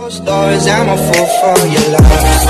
Closed doors, I'm a fool for your love.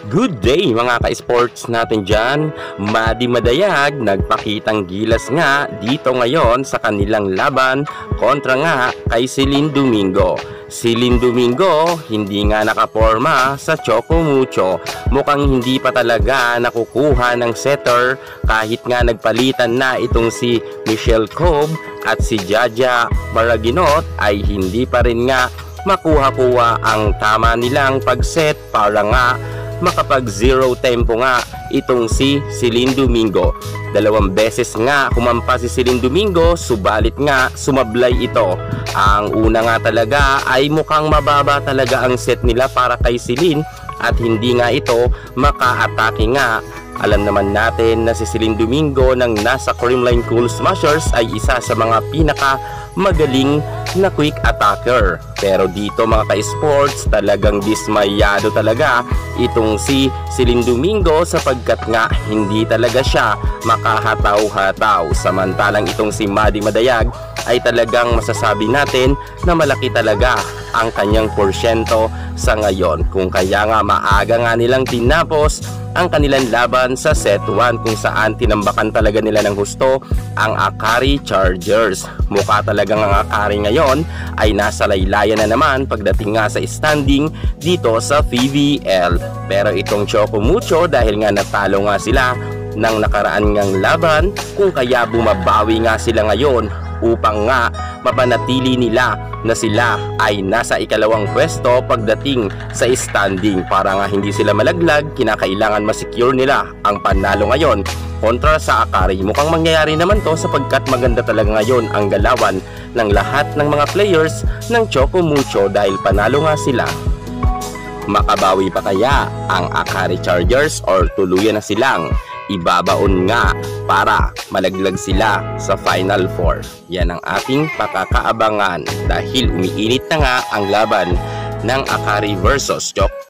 Good day mga ka-sports natin dyan. Madi Madayag nagpakitang gilas nga dito ngayon sa kanilang laban kontra nga kay Celine Domingo. Celine Domingo hindi nga nakaporma sa Choco Mucho. Mukhang hindi pa talaga nakukuha ng setter kahit nga nagpalitan na itong si Michelle Cobb at si Jaja Maraginot ay hindi pa rin nga makuha-kuha ang tama nilang pag-set para nga makapag zero tempo nga itong si Celine Domingo. 2 beses nga kumampa si Celine Domingo, subalit nga sumablay ito. Ang una nga talaga ay mukhang mababa talaga ang set nila para kay Celine at hindi nga ito maka-atake nga. Alam naman natin na si Celine Domingo ng nasa Creamline Cool Smashers ay isa sa mga pinaka magaling na quick attacker. Pero dito mga ka-sports, talagang dismayado talaga itong si Celine Domingo sapagkat nga hindi talaga siya makahataw-hataw. Samantalang itong si Madi Madayag ay talagang masasabi natin na malaki talaga ang kanyang porsyento sa ngayon. Kung kaya nga maaga nga nilang tinapos ang kanilang laban sa set 1 kung saan tinambakan talaga nila ng husto ang Akari Chargers. Mukha talagang ang Akari ngayon ay nasa laylayan na naman pagdating nga sa standing dito sa PVL. Pero itong Choco Mucho dahil nga natalo nga sila ng nakaraan ngang laban, kung kaya bumabawi nga sila ngayon upang nga mapanatili nila na sila ay nasa ikalawang pwesto pagdating sa standing. Para nga hindi sila malaglag, kinakailangan ma-secure nila ang panalo ngayon kontra sa Akari. Mukhang mangyayari naman to sapagkat maganda talaga ngayon ang galawan ng lahat ng mga players ng Choco Mucho dahil panalo nga sila. Makabawi pa kaya ang Akari Chargers or tuluyan na silang ibabaon nga para malaglag sila sa Final Four? Yan ang ating pakakaabangan dahil umiinit na nga ang laban ng Akari versus Choco